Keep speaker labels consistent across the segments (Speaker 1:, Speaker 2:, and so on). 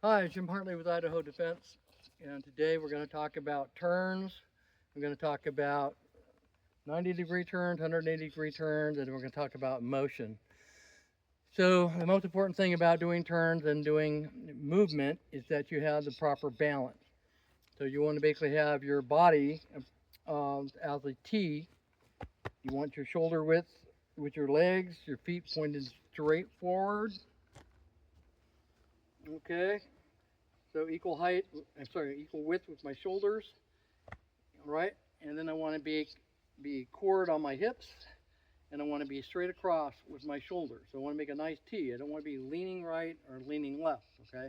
Speaker 1: Hi, Jim Hartley with Idaho Defense, and today we're going to talk about turns. We're going to talk about 90-degree turns, 180-degree turns, and we're going to talk about motion. So the most important thing about doing turns and doing movement is that you have the proper balance. So you want to basically have your body as a T. You want your shoulder width with your legs, your feet pointed straight forward. Okay, so equal height, equal width with my shoulders, all right? And then I want to be cord on my hips, and I want to be straight across with my shoulders. So I want to make a nice T. I don't want to be leaning right or leaning left, okay?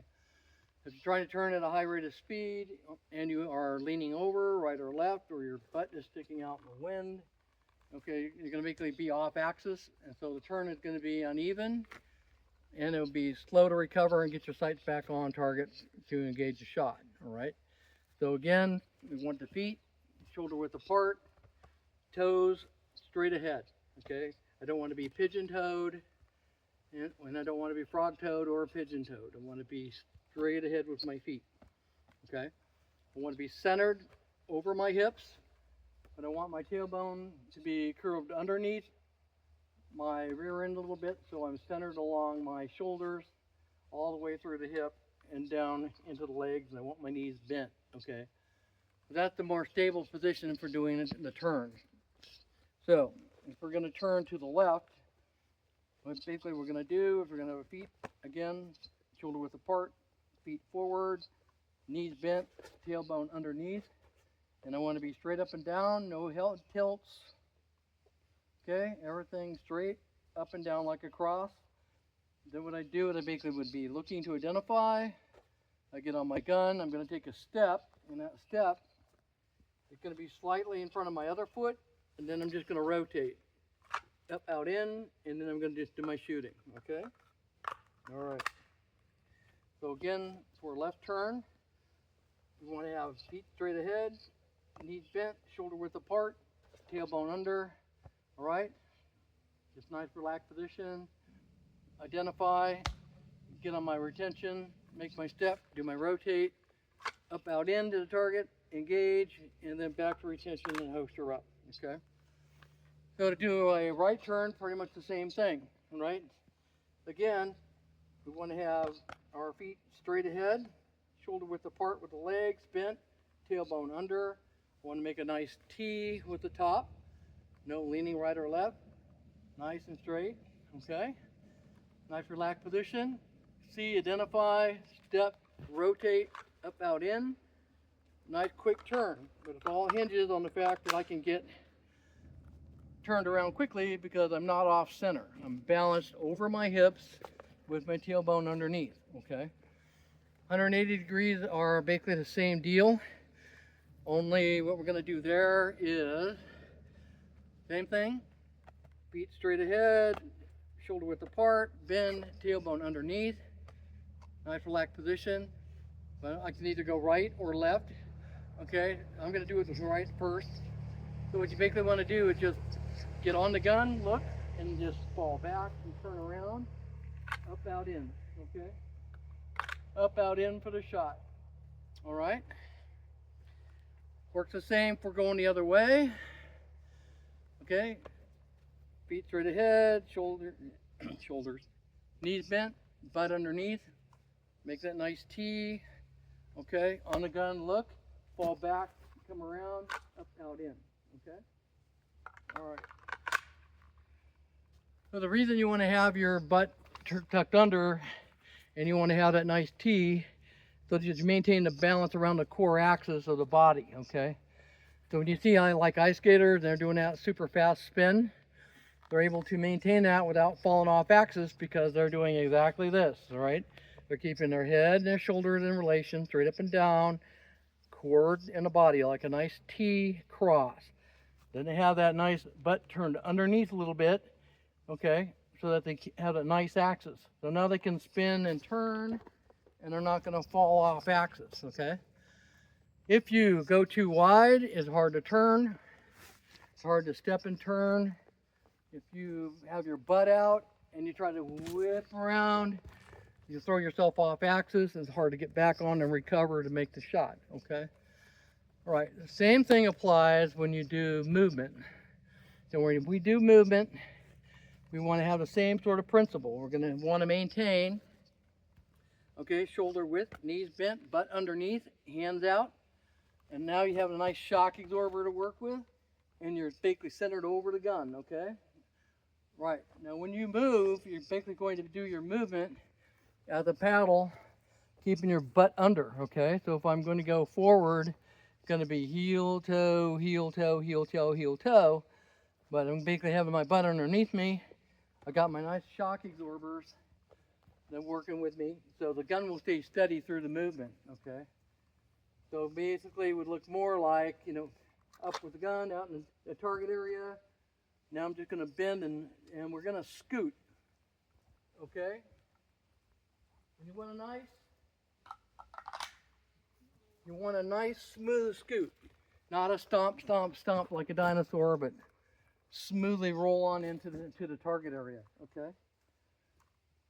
Speaker 1: If you're trying to turn at a high rate of speed and you are leaning over right or left, or your butt is sticking out in the wind, okay, you're going to basically be off axis, and so the turn is going to be uneven, and it'll be slow to recover and get your sights back on target to engage the shot, all right? So again, we want the feet shoulder width apart, toes straight ahead, okay? I don't want to be pigeon-toed, and I don't want to be frog-toed or pigeon-toed. I want to be straight ahead with my feet, okay? I want to be centered over my hips, but I want my tailbone to be curved underneath my rear end a little bit, so I'm centered along my shoulders all the way through the hip and down into the legs, and I want my knees bent, okay? That's the more stable position for doing the turn. So if we're going to turn to the left, what basically we're going to do is we're going to have feet, again, shoulder width apart, feet forward, knees bent, tailbone underneath, and I want to be straight up and down, no tilts, okay, everything straight up and down like a cross. Then what I do is I basically would be looking to identify. I get on my gun, I'm going to take a step, and that step is going to be slightly in front of my other foot, and then I'm just going to rotate up, out, in, and then I'm going to just do my shooting, okay? All right. So again, for left turn, we want to have feet straight ahead, knees bent, shoulder width apart, tailbone under, all right? Just nice relaxed position. Identify, get on my retention, make my step, do my rotate, up, out, in to the target, engage, and then back to retention and host her up, okay? So to do a right turn, pretty much the same thing, right? Again, we want to have our feet straight ahead, shoulder width apart with the legs bent, tailbone under. I want to make a nice T with the top, no leaning right or left, nice and straight, okay? Nice relaxed position. See, identify, step, rotate, up, out, in. Nice quick turn, but it all hinges on the fact that I can get turned around quickly because I'm not off center. I'm balanced over my hips with my tailbone underneath, okay? 180 degrees are basically the same deal. Only what we're gonna do there is, same thing, feet straight ahead, shoulder width apart, bend, tailbone underneath. Nice relaxed position. Well, I can either go right or left. Okay, I'm gonna do it with right first. So what you basically wanna do is just get on the gun, look, and just fall back and turn around, up, out, in, okay? Up, out, in for the shot, all right? Works the same for going the other way, okay? Feet straight ahead, shoulders, knees bent, butt underneath. Make that nice T, okay? On the gun, look, fall back, come around, up, out, in, okay? All right. So the reason you want to have your butt tucked under and you want to have that nice T, so that you maintain the balance around the core axis of the body, okay? So when you see like ice skaters, they're doing that super fast spin, they're able to maintain that without falling off axis because they're doing exactly this, all right? They're keeping their head and their shoulders in relation, straight up and down, core and the body, like a nice T cross. Then they have that nice butt turned underneath a little bit, okay, so that they have a nice axis. So now they can spin and turn, and they're not going to fall off axis, okay? If you go too wide, it's hard to turn. It's hard to step and turn. If you have your butt out and you try to whip around, You throw yourself off axis, it's hard to get back on and recover to make the shot, okay? All right, the same thing applies when you do movement. So when we do movement, we want to have the same sort of principle. We're going to want to maintain, okay, shoulder width, knees bent, butt underneath, hands out. And now you have a nice shock absorber to work with, and you're basically centered over the gun, okay? Right, now when you move, you're basically going to do your movement at the paddle, keeping your butt under, okay? So if I'm going to go forward, it's going to be heel, toe, heel, toe, heel, toe, heel, toe. But I'm basically having my butt underneath me. I got my nice shock absorbers that are working with me. So the gun will stay steady through the movement, okay? So basically it would look more like, you know, up with the gun, out in the target area. Now I'm just going to bend and we're going to scoot, okay? You want a nice smooth scoot, not a stomp, stomp, stomp like a dinosaur, but smoothly roll on into the target area, okay?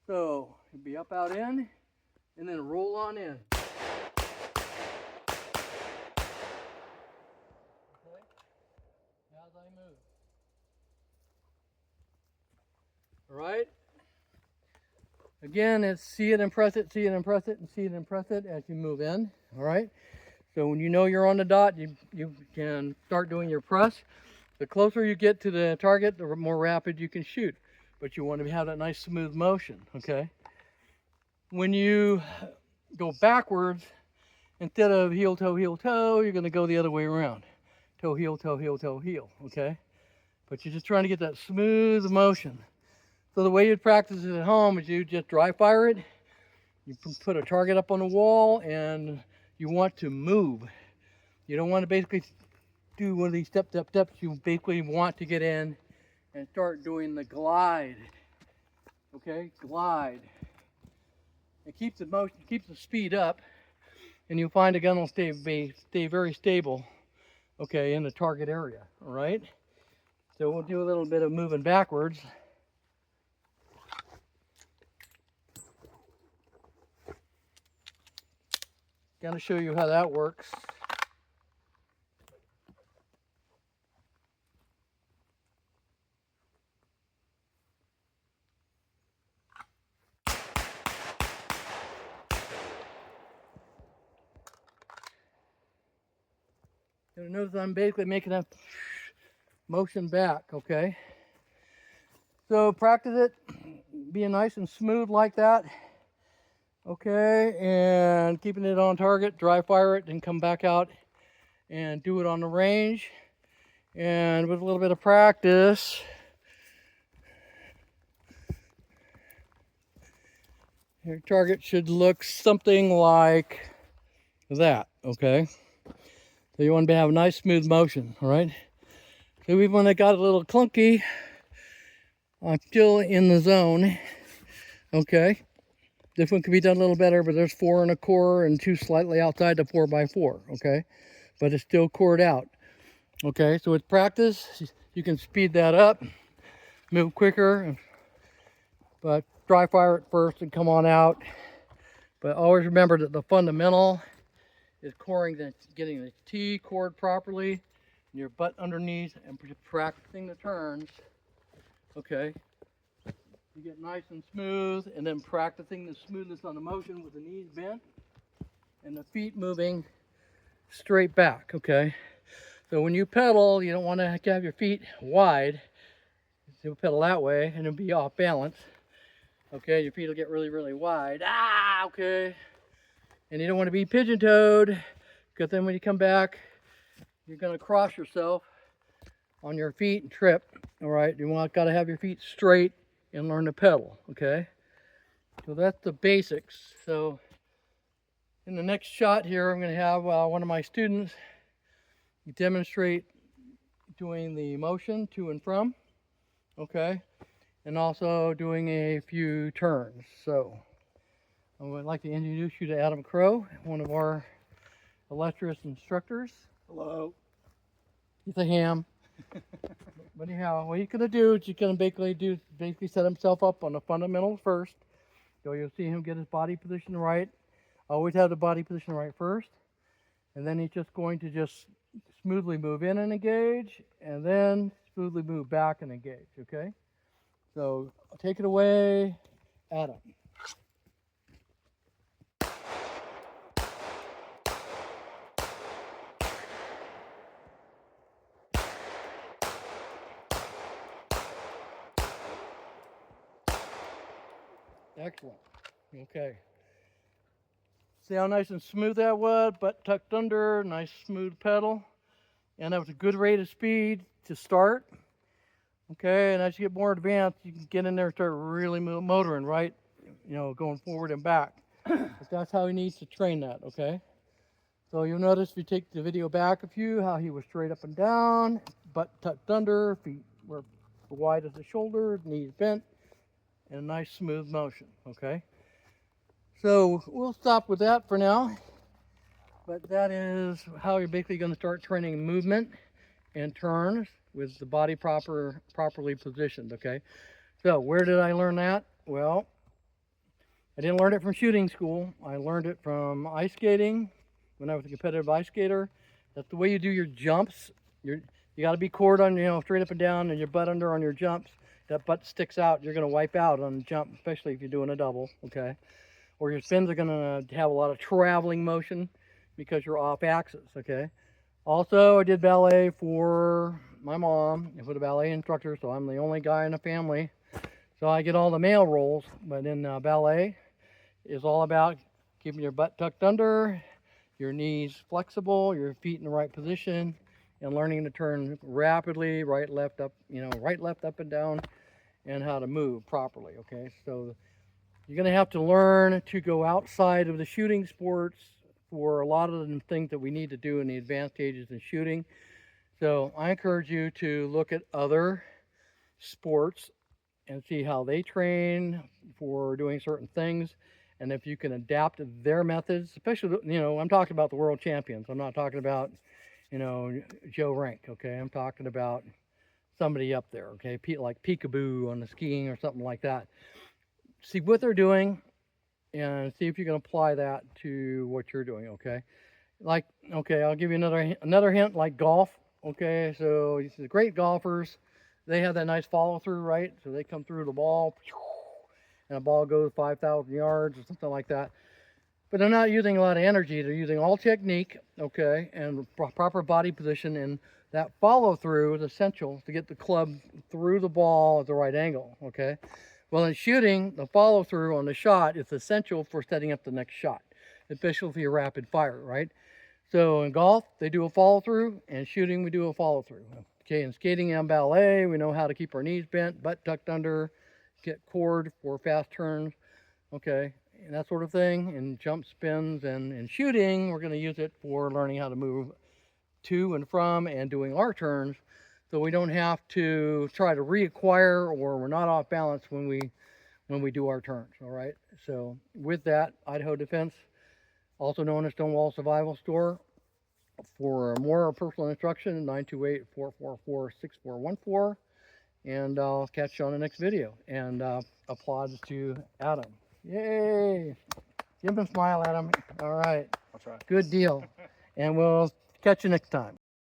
Speaker 1: So you'll be up, out, in, and then roll on in. Okay? As I move. All right? Again, it's see it and press it, see it and press it, and see it and press it as you move in, all right? So when you know you're on the dot, you can start doing your press. The closer you get to the target, the more rapid you can shoot. But you want to have that nice smooth motion, okay? When you go backwards, instead of heel, toe, you're going to go the other way around. Toe, heel, heel, okay? But you're just trying to get that smooth motion. So the way you'd practice it at home is you just dry fire it. You put a target up on the wall and you want to move. You don't want to basically do one of these step, step, steps. You basically want to get in and start doing the glide. Okay, glide. It keeps the motion, keeps the speed up, and you'll find the gun will stay very stable, okay, in the target area, all right? So we'll do a little bit of moving backwards. Going to show you how that works. You'll notice I'm basically making a motion back, okay? So practice it, being nice and smooth like that. Okay, and keeping it on target, dry fire it, then come back out and do it on the range. And with a little bit of practice, your target should look something like that, okay? So you want to have a nice smooth motion, all right? So even when it got a little clunky, I'm still in the zone, okay? This one could be done a little better, but there's 4 in a core and 2 slightly outside the 4x4, okay? But it's still cored out, okay? So with practice, you can speed that up, move quicker, but dry fire it first and come on out. But always remember that the fundamental is getting the T cored properly, and your butt underneath, and practicing the turns, okay? You get nice and smooth, and then practicing the smoothness on the motion with the knees bent and the feet moving straight back, okay? So when you pedal, you don't want to have your feet wide. You'll pedal that way and it'll be off balance. Okay, your feet will get really, really wide. Ah, okay. And you don't want to be pigeon-toed, because then when you come back, you're going to cross yourself on your feet and trip, all right? You got to have your feet straight and learn to pedal, okay? So that's the basics. So in the next shot here, I'm going to have one of my students demonstrate doing the motion to and from, okay? And also doing a few turns. So I would like to introduce you to Adam Crow, one of our illustrious instructors.
Speaker 2: Hello.
Speaker 1: He's a ham. But anyhow, what he's going to do is he's going to basically set himself up on the fundamentals first. So you'll see him get his body position right. Always have the body position right first. And then he's just going to just smoothly move in and engage, and then smoothly move back and engage, okay? So take it away, Adam. Excellent. Okay. See how nice and smooth that was? Butt tucked under, nice smooth pedal. And that was a good rate of speed to start. Okay, and as you get more advanced, you can get in there and start really motoring, right? You know, going forward and back. But that's how he needs to train that, okay? So you'll notice if you take the video back a few, how he was straight up and down, butt tucked under, feet were wide as the shoulder, knees bent, and a nice smooth motion, okay? So we'll stop with that for now. But that is how you're basically going to start training movement and turns with the body properly positioned, okay? So where did I learn that? Well, I didn't learn it from shooting school. I learned it from ice skating when I was a competitive ice skater. That's the way you do your jumps. You got to be cord on, you know, straight up and down, and your butt under on your jumps. That butt sticks out, you're going to wipe out on the jump, especially if you're doing a double, okay? Or your spins are going to have a lot of traveling motion because you're off axis, okay? Also, I did ballet for my mom, for the ballet instructor, so I'm the only guy in the family. So I get all the male roles, but in ballet, it's all about keeping your butt tucked under, your knees flexible, your feet in the right position, and learning to turn rapidly, right, left, up, you know, right, left, up and down, and how to move properly, okay? So you're gonna have to learn to go outside of the shooting sports for a lot of the things that we need to do in the advanced stages in shooting. So I encourage you to look at other sports and see how they train for doing certain things, and if you can adapt their methods, especially, you know, I'm talking about the world champions. I'm not talking about, you know, Joe Rank, okay? I'm talking about somebody up there, okay? Like peekaboo on the skiing or something like that. See what they're doing and see if you can apply that to what you're doing, okay? Like, okay, I'll give you another hint, like golf, okay? So the great golfers, they have that nice follow through, right? So they come through the ball, and the ball goes 5,000 yards or something like that. But they're not using a lot of energy. They're using all technique, okay, and proper body position, and that follow through is essential to get the club through the ball at the right angle, okay? Well, in shooting, the follow through on the shot is essential for setting up the next shot, especially if you're rapid fire, right? So in golf, they do a follow through, and shooting, we do a follow through. Okay, in skating and ballet, we know how to keep our knees bent, butt tucked under, get cord for fast turns, okay, and that sort of thing, and jump spins. And in shooting, we're going to use it for learning how to move to and from and doing our turns, so we don't have to try to reacquire, or we're not off balance when we do our turns, all right? So with that, Idaho Defense, also known as Stonewall Survival Store. For more personal instruction, 928-444-6414. And I'll catch you on the next video. And applause to Adam. Yay! Give him a smile, Adam. All right.
Speaker 2: I'll try.
Speaker 1: Good deal. And we'll catch you next time.